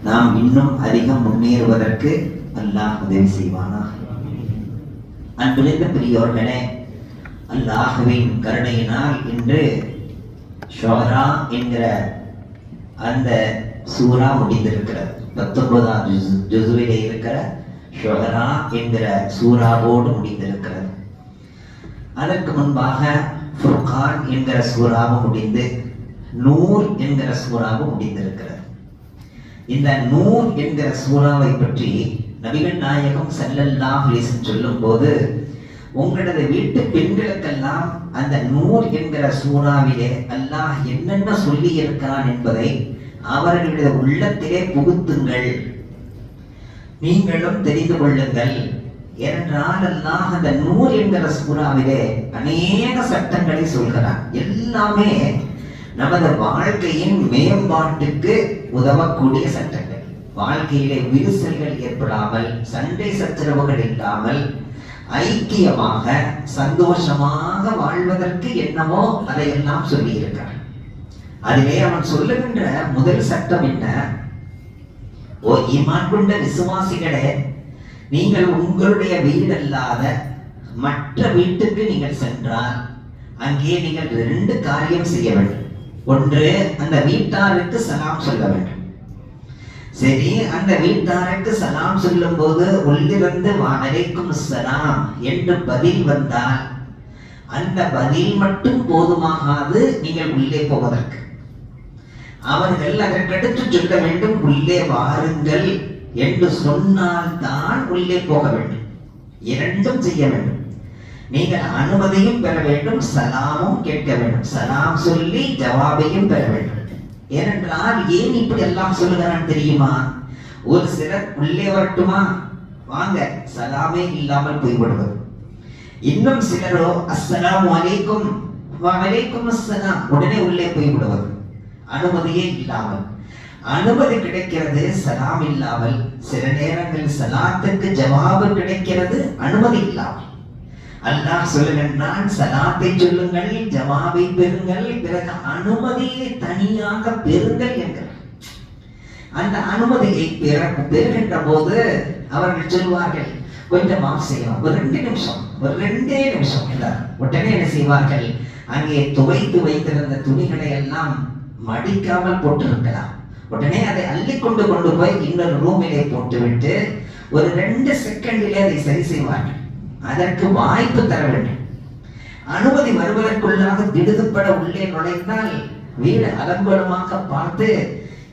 நாம் இன்னும் அதிகம் முன்னேறுவதற்கு அல்லாஹ் உதவி செய்வானா. அன்புள்ள பெரியோர்களே, அல்லாஹ்வின் கருணையினால் இன்று ஷுஆரா என்கிற அந்த சூரா முடிந்திருக்கிறது. 19ஆம் ஜுசுவிலே இருக்கிற ஷுஆரா என்கிற சூராவோடு முடிந்திருக்கிறது. அதற்கு முன்பாக ஃபுர்கான் என்கிற சூறாவும் முடிந்து நூர் என்கிற சூறாவும் முடிந்திருக்கிறது. இந்த நூர் என்கிற சூறாவை பற்றி நபிகள் நாயகம் ஸல்லல்லாஹு அலைஹி வஸல்லம் சொல்லும் போது, உங்களது வீட்டு பெண்களுக்கெல்லாம் அந்த நூர் என்கிற சூறாவிலே அல்லாஹ் என்னென்ன சொல்லி இருக்கிறான் என்பதை அவர்களுடைய உள்ளத்திலே புகுத்துங்கள், நீங்களும் தெரிந்து கொள்ளுங்கள். ஏனென்றால் அல்லாஹ் அந்த நூர் என்கிற சூறாவிலே அநேக சட்டங்களை சொல்கிறான். எல்லாமே நமது வாழ்க்கையின் மேம்பாட்டுக்கு உதவக்கூடிய சட்டங்கள். வாழ்க்கையிலே விரிசல்கள் ஏற்படாமல், சண்டை சச்சரவுகள் இல்லாமல், ஐக்கியமாக சந்தோஷமாக வாழ்வதற்கு என்னவோ அதையெல்லாம் சொல்லி இருக்கிறான். அதிலே அவன் சொல்லுகின்ற முதல் சட்டம் என்ன? ஓ ஈமான் கொண்ட விசுவாசிகளே, நீங்கள் உங்களுடைய வீடல்லாத மற்ற வீட்டுக்கு நீங்கள் சென்றால் அங்கே நீங்கள் 2 காரியம் செய்ய வேண்டும். ஒன்று, அந்த வீட்டாருக்கு சலாம் சொல்ல வேண்டும். சரி, அந்த வீட்டாருக்கு சலாம் சொல்லும் போது உள்ளிருந்து வலைக்கும் சலாம் என்று பதில் வந்தால் அந்த பதில் மட்டும் போதுமாகாது நீங்கள் உள்ளே போவதற்கு. அவர்கள் அதற்கடுத்து சொல்ல வேண்டும், உள்ளே வாருங்கள் என்று சொன்னால்தான் உள்ளே போக வேண்டும். 2ம் செய்ய வேண்டும். நீங்கள் அனுமதியும் பெற வேண்டும், சலாமும் கேட்க வேண்டும். சலாம் சொல்லி ஜவாபையும் பெற வேண்டும். ஏனென்றால் ஏன் இப்படி எல்லாம் சொல்லுகிறான் தெரியுமா? ஒரு சிலர் உள்ளே வரட்டுமா, வாங்க, சலாமே இல்லாமல் போய்விடுவது. இன்னும் சிலரோ அஸ்ஸலாமு அலைக்கும் வலைக்கும் அஸ்ஸலாம், உடனே உள்ளே போய்விடுவது, அனுமதியே இல்லாமல். அனுமதி கிடைக்கிறது சலாம் இல்லாமல். சில நேரங்களில் சலாத்துக்கு ஜவாபு கிடைக்கிறது அனுமதி இல்லாமல். அல்லாஹ் சொல்லுகின்றான், சலாத்தை சொல்லுங்கள், ஜவாபை பெறுங்கள், பிறகு அனுமதியை தனியாக பெறுங்கள் என்கிறார். அந்த அனுமதியை பெறுகின்ற போது அவர்கள் சொல்வார்கள், கொஞ்சம் ஆஃப் செய்யலாம், ஒரு 2 நிமிஷம், ஒரு 2 நிமிஷம் என்றார். உடனே என்ன செய்வார்கள்? அங்கே துவைத்து வைத்திருந்த துணிகளை எல்லாம் மடிக்காமல் போட்டிருக்கலாம். உடனே அதை அள்ளிக்கொண்டு போய் இன்னொரு ரூமிலே போட்டுவிட்டு ஒரு 2 செகண்டிலே அதை சரி செய்வார்கள். அதற்கு வாய்ப்பு தர வேண்டும். அனுமதி வருவதற்குள்ளாக திடுதுப்பட உள்ளே நுழைந்தால் வீடு அலங்கோலமாக பார்த்து,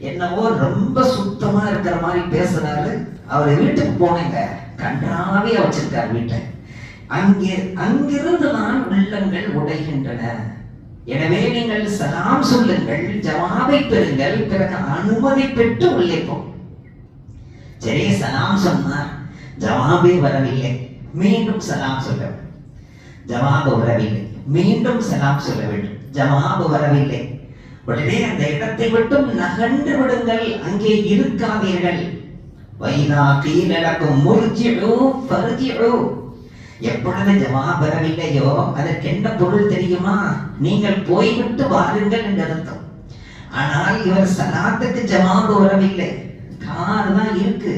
என்னவோ ரொம்ப சுத்தமா இருக்கிற மாதிரி பேசுறாரு, அவர் வீட்டுக்கு போனேங்க, கன்றாவியா வச்சிருக்கார் வீட்டை. அங்கிருந்து தான் உள்ளங்கள் உடைகின்றன. எனவே நீங்கள் சலாம் சொல்லுங்கள், ஜவாபை பெறுங்கள், பிறகு அனுமதி பெற்று உள்ளே போ. சரி, சலாம் சொன்னார், ஜவாபே வரவில்லை, மீண்டும் சலாம் சொல்ல வேண்டும். ஜவாபு வரவில்லை, மீண்டும் சலாம் சொல்ல வேண்டும். ஜவாபு வரவில்லை, உடனே அந்த இடத்தை விட்டும் நகன்று விடுங்கள், அங்கே இருக்காதீர்கள். வைதா கீல லகும் முர்ஜிஉ ஃபர்ஜிஉ, எப்பொழுது ஜவாப் வரவில்லையோ அதற்கு என்ன பொருள் தெரியுமா? நீங்கள் போய்விட்டு வாருங்கள் என்று அர்த்தம். ஆனால் இவர் சலாத்துக்கு ஜவாபு வரவில்லை. கார் தான் இருக்கு,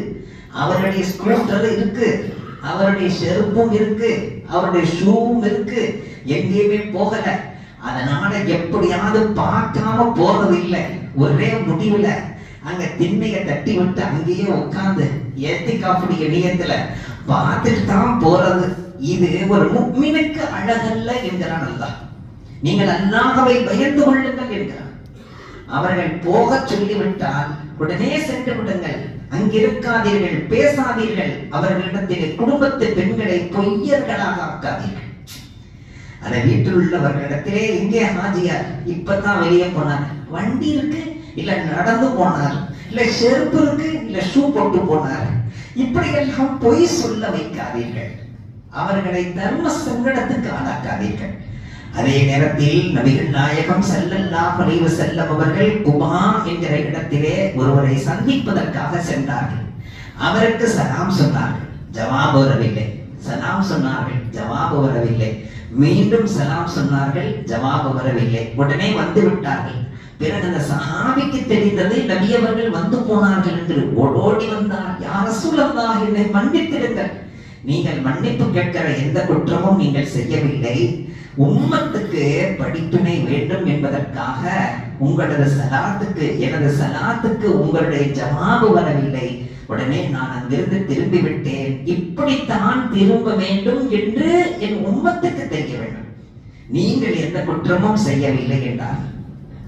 அவருடைய ஸ்கூட்டர் இருக்கு, அவருடைய செருப்பும் இருக்கு, அவருடைய ஷூவும் இருக்கு, எங்கேயுமே போகல. அதனால எப்படியாவது பார்க்காம போறது இல்லை. ஒரே முடிவுல அங்க திண்ணைய தட்டி விட்டு அங்கேயே உட்கார்ந்து ஏத்திக்காப்புடைய நியத்துல பார்த்துட்டு தான் போறது. இது ஒரு முஃமினுக்கு அழகல்ல என்கிறான் அல்லாஹ். நீங்கள் அல்லாஹ்வை பயந்து கொள்ளுங்கள் என்கிறான். அவர்கள் போக சொல்லிவிட்டால் உடனே சென்று விடுங்கள், அங்கிருக்காதீர்கள், பேசாதீர்கள், அவர்களிடத்திலே குடும்பத்து பெண்களை பொய்யர்களாக ஆக்காதீர்கள். அந்த வீட்டில் உள்ளவர்களிடத்திலே, எங்கே ஹாஜியார், இப்பதான் வெளியே போனார், வண்டி இருக்கு, இல்ல நடந்து போனார், இல்ல செருப்பு இருக்கு, இல்ல ஷூ போட்டு போனார், இப்படி எல்லாம் பொய் சொல்ல வைக்காதீர்கள். அவர்களை தர்ம சங்கடத்துக்கு ஆளாக்காதீர்கள். அதே நேரத்தில் நபிகள் நாயகம் ஸல்லல்லாஹு அலைஹி வஸல்லம் அவர்கள் குபா என்கிற இடத்திலே ஒருவரை சந்திப்பதற்காக சென்றார்கள். அவருக்கு சலாம் சொன்னார்கள், ஜவாப் வரவில்லை. சலாம் சொன்னார்கள், ஜவாப் வரவில்லை. மீண்டும் சலாம் சொன்னார்கள், ஜவாப் வரவில்லை. உடனே வந்து விட்டார்கள். பிறகு அந்த சஹாபிக்கு தெரிந்தது நபி அவர்கள் வந்து போனார்கள் என்று. ஓடி வந்தார், யா ரசூலல்லாஹ் என்னை மன்னித்திடுங்கள். நீங்கள் மன்னிப்பு கேட்கிற எந்த குற்றமும் நீங்கள் செய்யவில்லை, உம்மத்துக்கு படிப்பினை வேண்டும் என்பதற்காக உங்களது சலாத்துக்கு எனது சலாத்துக்கு உங்களுடைய ஜவாபு வரவில்லை, உடனே நான் அங்கிருந்து திரும்பி விட்டேன். இப்படித்தான் திரும்ப வேண்டும் என்று என் உம்மத்துக்கு தெரிய வேண்டும். நீங்கள் எந்த குற்றமும் செய்யவில்லை என்றார்.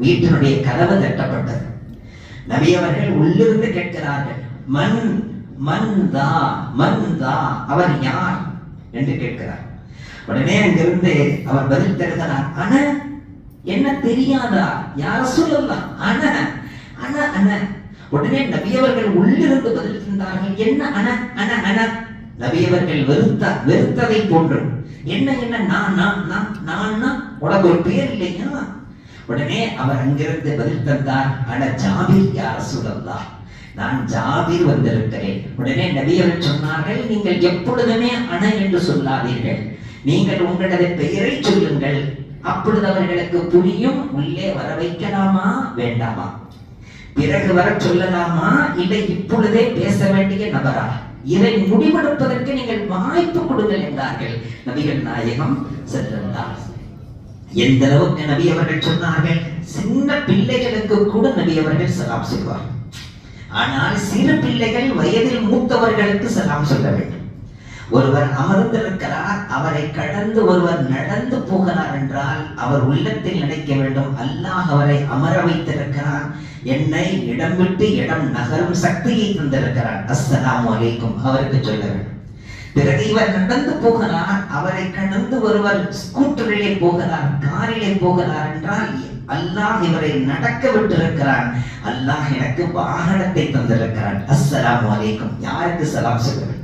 வீட்டினுடைய கதவு தட்டப்பட்டது. நபி அவர்கள் உள்ளிருந்து கேட்கிறார்கள், மன் மன்தா மன்தா, அவர் யார் என்று கேட்கிறார். உடனே அங்கிருந்து அவர் பதில் தருகிறார், அன, என்ன தெரியாதா யா ரசூலல்லாஹ், அன அன அன. உடனே நபி அவர்கள் உள்ளிருந்து பதில் தந்தார்கள், என்ன அன அன அன. நபி அவர்கள் வெறுத்ததை போன்று, என்ன என்ன நான் நான் நான் நான், உனக்கு ஒரு பேர் இல்லையா? உடனே அவர் அங்கிருந்து பதில் தந்தார், அன ஜாபீர் யா ரசூலல்லாஹ், நான் ஜாபீர் வந்திருக்கிறேன். உடனே நபி அவர்கள் சொன்னார்கள், நீங்கள் எப்பொழுதுமே அன என்று சொல்லாதீர்கள், நீங்கள் உங்களது பெயரை சொல்லுங்கள், அப்பொழுது அவர்களுக்கு புரியும். உள்ளே வர வைக்கலாமா வேண்டாமா, பிறகு வர சொல்லலாமா, இல்லை இப்பொழுதே பேச வேண்டிய நபரா, இதை முடிவெடுப்பதற்கு நீங்கள் வாய்ப்பு கொடுங்கள் என்றார்கள் நபிகள் நாயகம் ஸல்லல்லாஹு அலைஹி வஸல்லம். எந்த அளவுக்கு நபி அவர்கள் சொன்னார்கள், சின்ன பிள்ளைகளுக்கு கூட நபி அவர்கள் சலாம் சொல்வார். ஆனால் சிறு பிள்ளைகள் வயதில் மூத்தவர்களுக்கு சலாம் சொல்ல வேண்டும். ஒருவர் அமர்ந்திருக்கிறார், அவரை கடந்து ஒருவர் நடந்து போகிறார் என்றால் அவர் உள்ளத்தில் நினைக்க வேண்டும், அல்லாஹ் அவரை அமர வைத்திருக்கிறான், என்னை இடம் விட்டு இடம் நகரும் சக்தியை தந்திருக்கிறார், அஸ்ஸலாமு அலைக்கும் அவருக்கு சொல்ல வேண்டும். பிறகு இவர் நடந்து போகிறார், அவரை கடந்து ஒருவர் ஸ்கூட்டரிலே போகிறார், காரிலே போகிறார் என்றால் அல்லாஹ் இவரை நடக்க விட்டிருக்கிறான், அல்லாஹ் எனக்கு வாகனத்தை தந்திருக்கிறான், அஸ்ஸலாமு அலைக்கும் யாருக்கு சலாம் சொல்ல வேண்டும்.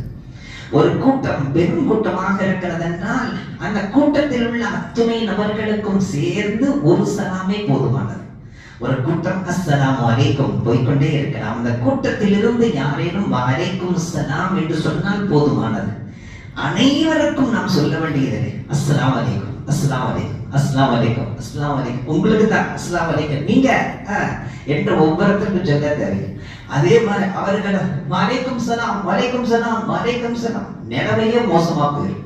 ஒரு கூட்டம் பெரும் கூட்டமாக இருக்கிறது என்றால் அந்த கூட்டத்தில் உள்ள அத்துணை நபர்களுக்கும் சேர்ந்து ஒரு சலாமே போதுமானது. ஒரு கூட்டம் அஸ்ஸலாமு அலைக்கும் போய்கொண்டே இருக்கலாம், அந்த கூட்டத்தில் இருந்து யாரேனும் வலைக்கும் சலாம் என்று சொன்னால் போதுமானது. அனைவருக்கும் நாம் சொல்ல வேண்டியது அஸ்ஸலாமு அலைக்கும் அஸ்ஸலாமு அலைக்கும் அஸ்ஸலாமு அலைக்கும் அஸ்ஸலாமு அலைக்கும், உங்களுக்கு தான் அஸ்ஸலாமு அலைக்கும் நீங்க என்று ஒவ்வொருத்தருக்கும் சொல்ல தேவை. அதே மாதிரி அவர்கள் வலைக்கும் சலாம் வலைக்கும் சலாம் வலைக்கும் சலாம், நிலவையே மோசமா போயிடும்.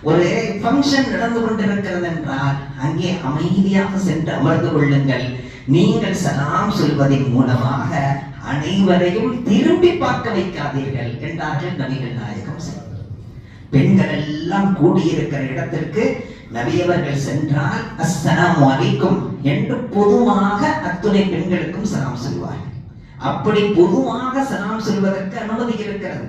ஒரு ஃபங்க்ஷன் நடந்து கொண்டிருக்கிறது என்றால் அங்கே அமைதியாக சென்று அமர்ந்து கொள்ளுங்கள். நீங்கள் சலாம் சொல்வதன் மூலமாக அனைவரையும் திரும்பி பார்க்க வைக்காதீர்கள் என்றார்கள் நபிகள் நாயகம். பெண்கள் எல்லாம் கூடியிருக்கிற இடத்திற்கு நபியவர்கள் சென்றால் அஸ்ஸலாமு அலைக்கும் என்று பொதுவாக அத்துணை பெண்களுக்கும் சலாம் சொல்வார். அப்படி பொதுவாக சலாம் சொல்வதற்கு அனுமதி இருக்கிறது.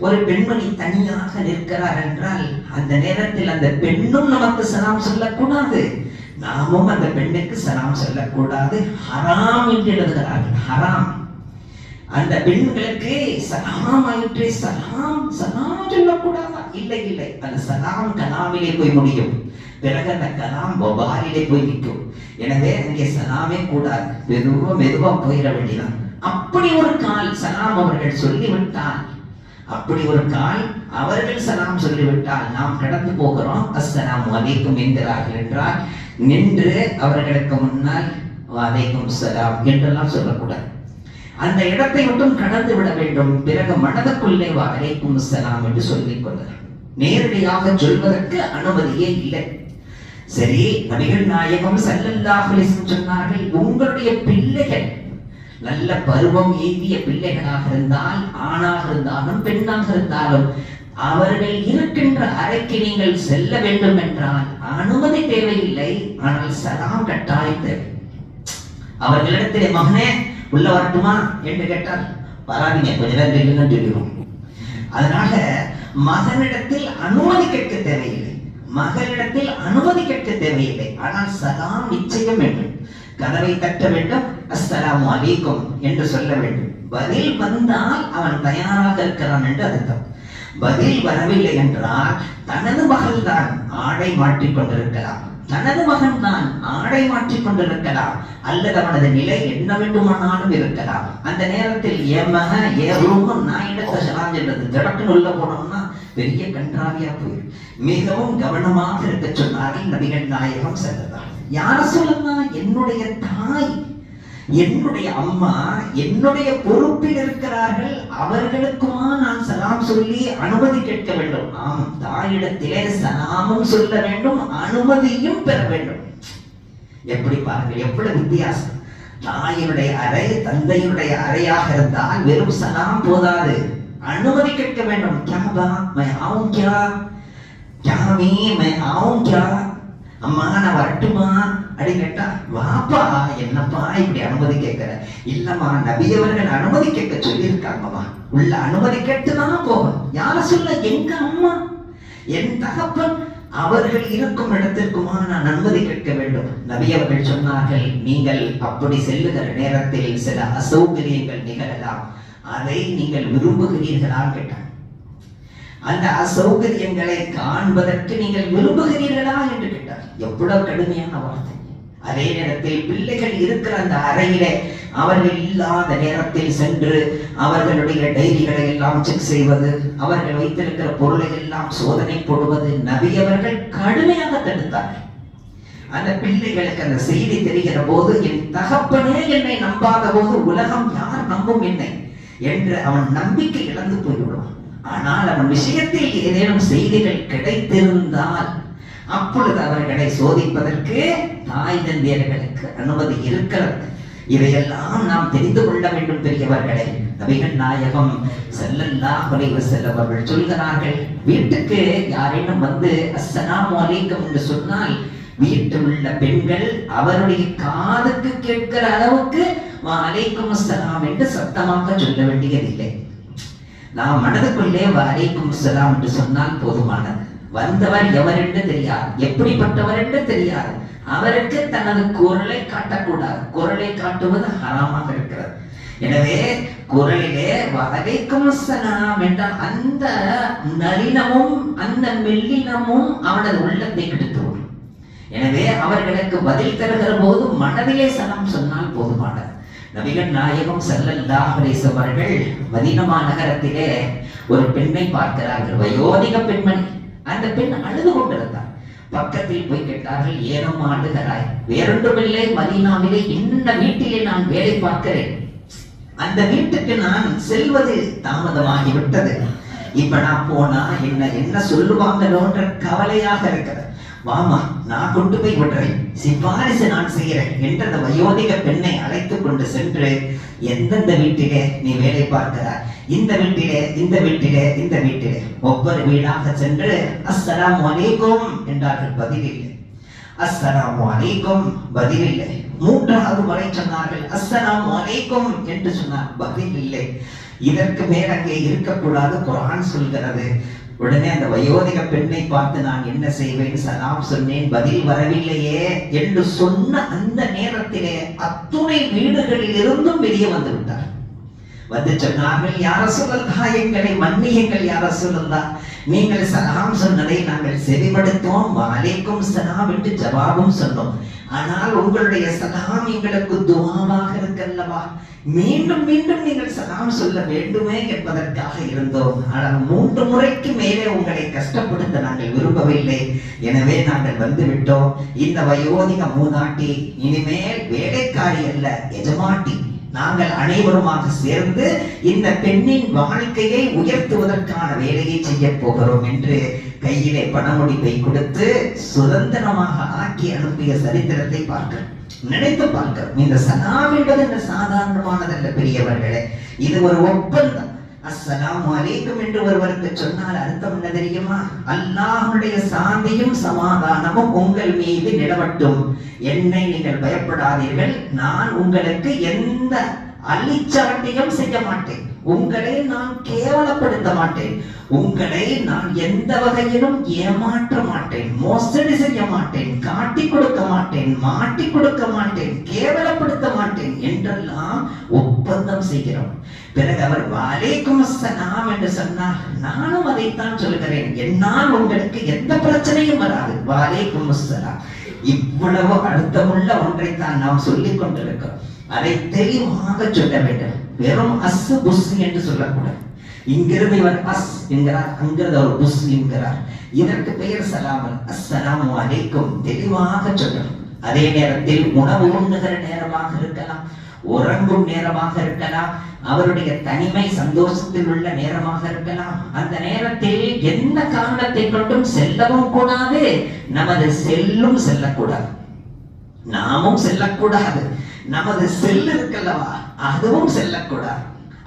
ஒரு பெண்மணி தனியாக நிற்கிறார் என்றால் அந்த நேரத்தில் அந்த பெண்ணும் நமக்கு சலாம் சொல்லக்கூடாது, நாமும் அந்த பெண்ணுக்கு சலாம் சொல்லக்கூடாது, ஹராம் என்று எழுதுகிறார்கள். ஹராம். அந்த பெண்களுக்கு சலாம் ஆயிற்று, சலாம் சலாம் சொல்லக்கூடாதா? இல்லை இல்லை, அந்த சலாம் கலாமிலே போய் முடியும், பிறகு அந்த கலாம் வபாலிலே போய் நிற்கும். எனவே அங்கே சலாமே கூடாது, மெதுவா போயிட வேண்டியதான். அப்படி ஒரு கால் சலாம் அவர்கள் சொல்லிவிட்டால், அப்படி ஒரு கால் அவர்கள் சலாம் சொல்லிவிட்டால் நாம் கடந்து போகிறோம், அஸ்ஸலாமு அலைக்கும் என்கிறார்கள் என்றால் நின்று அவர்களுக்கு முன்னால் வலைக்கும் சலாம் என்றெல்லாம் சொல்லக்கூடாது. அந்த இடத்தை மட்டும் கடந்து விட வேண்டும். பிறகு மனதுக்குள்ளே வலைக்கும் சலாம் என்று சொல்லிக் கொள்ளலாம். நேரடியாக சொல்வதற்கு அனுமதியே இல்லை. சரி, நபிகள் நாயகம் ஸல்லல்லாஹு அலைஹி வஸல்லம் சொன்னார்கள், உங்களுடைய பிள்ளைகள் நல்ல பருவம் எய்திய பிள்ளைகளாக இருந்தால், ஆணாக இருந்தாலும் பெண்ணாக இருந்தாலும், அவர்கள் இருக்கின்ற அறைக்கு நீங்கள் செல்ல வேண்டும் என்றால் அனுமதி தேவையில்லை, ஆனால் சலாம் கட்டாயம் தேவை. அவர்களிடத்திலே மகனே உள்ள வரட்டுமா என்று கேட்டால் வராதீங்க, கொஞ்ச நேரம் இல்லைன்னு சொல்லிடுவோம். அதனால மகனிடத்தில் அனுமதி கேட்க தேவையில்லை, மகளிடத்தில் அனுமதி கேட்க தேவையில்லை, ஆனால் சலாம் நிச்சயம் வேண்டும். கதவை தட்ட வேண்டும், அஸ்ஸலாமு அலைக்கும் என்று சொல்ல வேண்டும். பதில் வந்தால் அவன் தயாராக இருக்கிறான் என்று அர்த்தம். பதில் வரவில்லை என்றால் தனது மகள் தான் ஆடை மாற்றிக் கொண்டிருக்கலாம், தனது மகன் தான் ஆடை மாற்றிக் கொண்டிருக்கலாம், அல்லது அவனது நிலை என்ன வேண்டுமானாலும் இருக்கலாம். அந்த நேரத்தில் என் மகன் நான் இடத்த சலாம் என்றது திடக்குன்னு உள்ள போனோம்னா பெரிய கன்றாவியா போயிடும். மிகவும் கவனமாக இருக்க சொன்னார்கள் நபிகள் நாயகம் ஸல்லல்லாஹு. யார சொல்லலாம், என்னுடைய தாய் என்னுடைய அம்மா என்னுடைய பொறுப்பில் இருக்கிறார்கள், அவர்களுக்குமா நான் சலாம் சொல்லி அனுமதி கேட்க வேண்டும்? ஆம், தாயிடத்திலே சலாமும் சொல்ல வேண்டும், அனுமதியும் பெற வேண்டும். எப்படி பாருங்கள், எவ்வளவு வித்தியாசம். தாயினுடைய அறை தந்தையுடைய அறையாக இருந்தால் வெறும் சலாம் போதாது, அனுமதி கேட்க வேண்டும். அம்மா நான் வரட்டுமா அப்படி கேட்டா, வாப்பா என்னப்பா இப்படி அனுமதி கேட்கிற? இல்லம்மா, நபியவர்கள் அனுமதி கேட்க சொல்லி இருக்காங்கம்மா, உள்ள அனுமதி கேட்டுதான் போகணும். யார சொல்ல? எங்க அம்மா, என் தகப்பன் அவர்கள் இருக்கும் இடத்திற்குமா நான் அனுமதி கேட்க வேண்டும். நபியவர்கள் சொன்னார்கள், நீங்கள் அப்படி செல்லுகிற நேரத்தில் சில அசௌகரியங்கள் நிகழலாம், அதை நீங்கள் விரும்புகிறீர்களா கேட்டார். அந்த அசௌகரியங்களை காண்பதற்கு நீங்கள் விரும்புகிறீர்களா என்று கேட்டார். எவ்வளவு கடுமையான வார்த்தை. அதே நேரத்தில் பிள்ளைகள் இருக்கிற அந்த அறையிலே அவர்கள் இல்லாத நேரத்தில் சென்று அவர்களுடைய டைரிகளை எல்லாம் செக் செய்வது, அவர்கள் வைத்திருக்கிற பொருளை எல்லாம் சோதனை போடுவது நபியவர்கள் கடுமையாக தடுத்தார்கள். அந்த பிள்ளைகளுக்கு அந்த செய்தி தெரிகிற போது, என் தகப்பனே என்னை நம்பாத போது உலகம் யார் நம்பும் என்னை என்று அவன் நம்பிக்கை இழந்து போய்விடுவான். ஆனால் அவன் விஷயத்தில் ஏதேனும் செய்திகள் கிடைத்திருந்தால் அப்பொழுது அவர்களை சோதிப்பதற்கு தாய் தந்தையர்களுக்கு அனுமதி இருக்கிறது. இதையெல்லாம் நாம் தெரிந்து கொள்ள வேண்டும் பெரியவர்களே. நபிகள் நாயகம் ஸல்லல்லாஹு அலைஹி வஸல்லம் அவர்கள் சொல்கிறார்கள், வீட்டுக்கு யாரேனும் வந்து அஸ்ஸலாமு அலைக்கும் என்று சொன்னால் வீட்டில் உள்ள பெண்கள் அவருடைய காதுக்கு கேட்கிற அளவுக்கு வலைக்கும் அஸ்ஸலாம் என்று சத்தமாக சொல்ல வேண்டியதில்லை. நாம் மனதுக்குள்ளே வலைக்கும் அஸ்ஸலாம் என்று சொன்னால் போதுமானது. வந்தவர் எவர் என்று தெரியாது, எப்படிப்பட்டவர் என்று தெரியாது, அவருக்கு தனது குரலை காட்டக்கூடாது. குரலை காட்டுவது ஹராமாக இருக்கிறது. எனவே குரலிலே வலைக்கும் அஸ்ஸலாம் என்றால் அந்த நளினமும் அந்த மெல்லினமும் அவனது உள்ளத்தை கெடுத்துவிடும். எனவே அவர்களுக்கு பதில் தருகிற போது மனதிலே சலாம் சொன்னால் போதுமானது. நபிகள் நாயகம் ஸல்லல்லாஹு அலைஹி வஸல்லம் அவர்கள் மதீனா நகரத்திலே ஒரு பெண்ணை பார்க்கிறார்கள், வயோதிக பெண்மணி. அந்த பெண் அழுது கொண்டிருந்தார். பக்கத்தில் போய் கேட்டார்கள், ஏனம்மா அழுகிறாய்? வேறொன்றுமில்லை, மதீனாவிலே இன்ன வீட்டிலே நான் வேலை பார்க்கிறேன், அந்த வீட்டுக்கு நான் செல்வது தாமதமாகி விட்டது. இப்ப நான் போனா என்ன சொல்லுவாங்களோன்ற கவலையாக இருக்கிறது. வாமா, நான் கொண்டு போய் விடுறேன், சிபாரிசு நான் செய்கிறேன் என்று அந்த வயோதிக பெண்ணை அழைத்து கொண்டு சென்று, எந்தெந்த வீட்டிலே நீ வேலை பார்க்கிறாய், இந்த வீட்டிலே, இந்த வீட்டிலே, இந்த வீட்டிலே, ஒவ்வொரு வீடாக சென்று அஸ்ஸலாமு அலைக்கும் என்றார்கள். பதிலில்லை. அஸ்ஸலாமு அலைக்கும், பதிலில்லை. மூன்றாவது முறை சொன்னார்கள், அஸ்ஸலாமு அலைக்கும் என்று சொன்னார், பதில் இல்லை. இதற்கு மேல் அங்கே இருக்கக்கூடாது, குர்ஆன் சொல்கிறது. உடனே அந்த வயோதிக பெண்ணை பார்த்து, நான் என்ன செய்வேன், சலாம் சொன்னேன், பதில் வரவில்லையே என்று சொன்ன அந்த நேரத்திலே அத்துணை வீடுகளில் இருந்தும் வெளியே வந்து விட்டார். வந்து சொன்னார்கள், யா ரசூலல்லாஹ், எங்களை மன்னியுங்கள் யா ரசூலல்லாஹ், நீங்கள் சலாம் சொன்னதை நாங்கள் செவிமடுத்தோம், வலைக்கும் சலாம் என்று ஜவாபும் சொன்னோம். ஆனால் உங்களுடைய சலாம் எங்களுக்கு துஆவாக இருக்கல்லவா, மீண்டும் மீண்டும் நீங்கள் சலாம் சொல்ல வேண்டுமே என்பதற்காக இருந்தோம். ஆனால் 3 முறைக்கு மேலே உங்களை கஷ்டப்படுத்த நாங்கள் விரும்பவில்லை, எனவே நாங்கள் வந்து விட்டோம். இந்த வயோதிக மூதாட்டி இனிமேல் வேலைக்காரி அல்ல, எஜமாட்டி. நாங்கள் அனைவருமாக சேர்ந்து இந்த பெண்ணின் வாழ்க்கையை உயர்த்துவதற்கான வேலையை செய்ய போகிறோம் என்று கையிலே பணமுடிப்பை கொடுத்து சுதந்திரமாக ஆக்கி அனுப்பிய சரித்திரத்தை பார்க்கிறோம். நினைத்து பார்க்கிறோம். இந்த சலாம் என்பது என்ன சாதாரணமானதல்ல பெரியவர்களே, இது ஒரு ஒப்பந்தம். அஸ்ஸலாமு அலைக்கும் என்று ஒருவருக்கு சொன்னால் அர்த்தம் என்ன தெரியுமா? அல்லாஹ்வுடைய சாந்தியும் சமாதானமும் உங்கள் மீது நிலவட்டும், என்னை நீங்கள் பயப்படாதீர்கள், நான் உங்களுக்கு எந்த அழிச்சாட்டியும் செய்ய மாட்டேன், உங்களை நான் கேவலப்படுத்த மாட்டேன், உங்களை நான் எந்த வகையிலும் ஏமாற்ற மாட்டேன், மோசடி செய்ய மாட்டேன், காட்டி கொடுக்க மாட்டேன், மாட்டி கொடுக்க மாட்டேன், கேவலப்படுத்த மாட்டேன் என்றெல்லாம் ஒப்பந்தம் செய்கிறோம். பிறகு அவர் வலைக்கும் அஸ்ஸலாம் என்று சொன்னார். நானும் அதைத்தான் சொல்கிறேன், என்னால் உங்களுக்கு எந்த பிரச்சனையும் வராது, வலைக்கும் அஸ்ஸலாம். இவ்வளவு அர்த்தமுள்ள ஒன்றைத்தான் நாம் சொல்லிக் கொண்டிருக்கிறோம். அதை தெளிவாக சொல்ல வேண்டும். வெறும் அஸ் புஸ் என்று சொல்லக்கூடாது. இங்கிருந்து இவர் அஸ் என்கிறார், அங்கிருந்து அவர் புஸ் என்கிறார். இதற்கு பெயர் சலாமல். அஸ்ஸலாமு அலைக்கும் தெளிவாக சொல்லணும். அதே நேரத்தில் உணவு உண்ணுகிற நேரமாக இருக்கலாம், உறங்கும் நேரமாக இருக்கலாம், அவருடைய தனிமை சந்தோஷத்தில் உள்ள நேரமாக இருக்கலாம். அந்த நேரத்தில் எந்த காரணத்தை கொண்டும் செல்லவும் கூடாது, நமது செல்லும் செல்லக்கூடாது, நாமும் செல்லக்கூடாது. நமது செல் இருக்கல்லவா, அதுவும் செல்லக்கூடாது.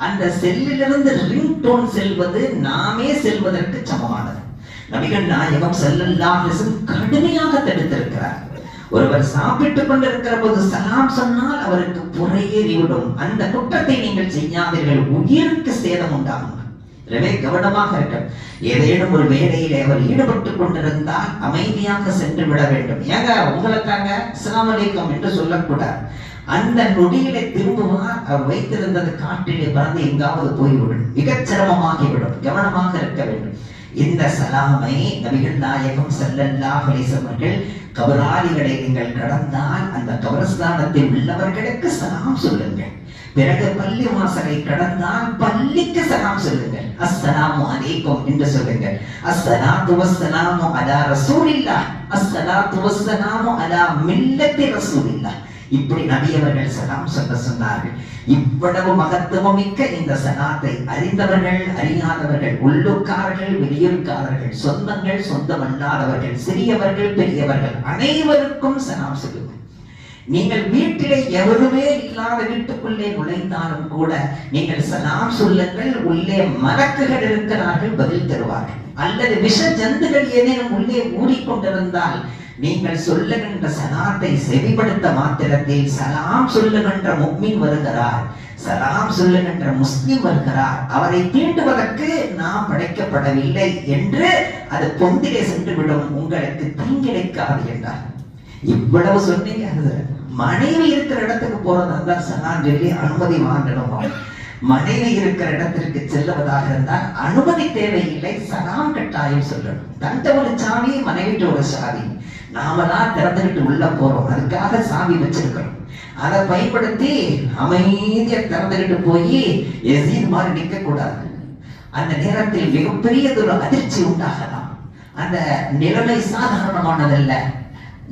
அந்த செல்லிலிருந்து ரிங் டோன் செல்வது நாமே செல்வதற்கு சமமானது. நபிகள் நாயகம் ஸல்லல்லாஹு அலைஹி வஸல்லம் கடுமையாக தடுத்திருக்கிறார். ஒருவர் சாப்பிட்டுக் கொண்டிருக்கிற போது சலாம் சொன்னால் அவருக்கு புறையேறிவிடும். அந்த குற்றத்தை நீங்கள் செய்யாதீர்கள், உயிருக்கு சேதம் உண்டாகும். எனவே கவனமாக இருக்க. ஏதேனும் ஒரு வேலையிலே அவர் ஈடுபட்டுக் கொண்டிருந்தால் அமைதியாக சென்று விட வேண்டும். ஏங்க உங்களுக்காக அஸ்ஸலாமு அலைக்கும் என்று சொல்லக்கூடாது. அந்த நொடியிலே திரும்புவார், அவர் வைத்திருந்தது காற்றிலே பறந்து எங்காவது போய்விடும், மிகச் சிரமமாகிவிடும். கவனமாக இருக்க வேண்டும். இந்த சலாமை நபிகள் நாயகம் ஸல்லல்லாஹு அலைஹி வஸல்லம் கபராளிகளை நீங்கள் கடந்தால் அந்த கபரஸ்தானத்தில் உள்ளவர்களுக்கு சலாம் சொல்லுங்கள். பிறகு பள்ளி வாசலை கடந்தால் பள்ளிக்கு சலாம் சொல்லுங்கள். அஸ்ஸலாமு அலைக்கும் என்று சொல்லுங்கள். அஸ்ஸலாத்து வஸ்ஸலாமு அலா ரசூலில்லாஹ், அஸ்ஸலாத்து வஸ்ஸலாமு அலா மில்லத்தி ரசூலில்லாஹ். இப்படி நபி அவர்கள் சலாம் சொல்ல சொன்னார்கள். இவ்வளவு மகத்துவம் மிக்க இந்த சலாத்தை அறிந்தவர்கள், அறியாதவர்கள், உள்ளூர்காரர்கள், வெளியூர்காரர்கள், சொந்தங்கள், சொந்தமல்லாதவர்கள், சிறியவர்கள், பெரியவர்கள் அனைவருக்கும் சலாம் சொல்லுங்கள். நீங்கள் வீட்டிலே எவருமே இல்லாத வீட்டுக்குள்ளே நுழைந்தாலும் கூட நீங்கள் சலாம் சொல்லுங்கள். உள்ளே மலக்குகள் இருக்கிறார்கள், பதில் தருவார்கள். அல்லது விஷ ஜந்துகள் ஏதேனும் உள்ளே ஊறிக்கொண்டிருந்தால் நீங்கள் சொல்லுகின்ற சலாத்தை செவிப்படுத்த மாத்திரத்தில் சலாம் சொல்லுகின்ற முஃமின் வருகிறார், சலாம் சொல்லுகின்ற முஸ்லிம் வருகிறார், அவரை தீண்டுவதற்கு நாம் படைக்கப்படவில்லை என்று அது பொந்திலே சென்று விடும், உங்களுக்கு தீங்கிழைக்காது என்றார். இவ்வளவு சொன்னீங்க. மனைவி இருக்கிற இடத்துக்கு போறதா சலாம் சொல்லி அனுமதி வாங்கணும். மனைவி இருக்கிற இடத்திற்கு செல்லுவதாக இருந்தால் அனுமதி தேவையில்லை, சலாம் கட்டாயம் சொல்லணும். தந்த ஒரு சாவி, மனைவிட்ட ஒரு சாவி, நாமெல்லாம் திறந்துகிட்டு உள்ள போறோம், அதுக்காக சாவி வச்சிருக்கிறோம். அதை பயன்படுத்தி அமைதியா திறந்துகிட்டு போய் எசீத் மாதிரி நிற்க கூடாது. அந்த நேரத்தில் மிகப்பெரியதொரு அதிர்ச்சி உண்டாகலாம். அந்த நிலைமை சாதாரணமானதல்ல.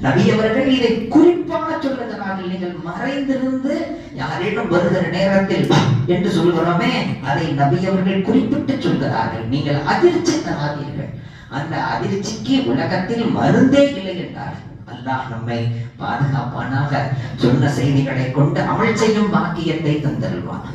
நபி அவர்கள் இதை குறிப்பாக சொல்லுகிறார்கள். நீங்கள் மறைந்திருந்து யாரேனும் வருகிற நேரத்தில் என்று சொல்கிறோமே, அதை நபி அவர்கள் குறிப்பிட்டு சொல்கிறார்கள். நீங்கள் அதிர்ச்சி தராதீர்கள், அந்த அதிர்ச்சிக்கு உலகத்தில் மருந்தே இல்லை என்றார். அல்லாஹ் நம்மை பாதுகாப்பானாக. சொன்ன செய்திகளை கொண்டு அமல் செய்யும் பாக்கியத்தை தந்தருள்வான்.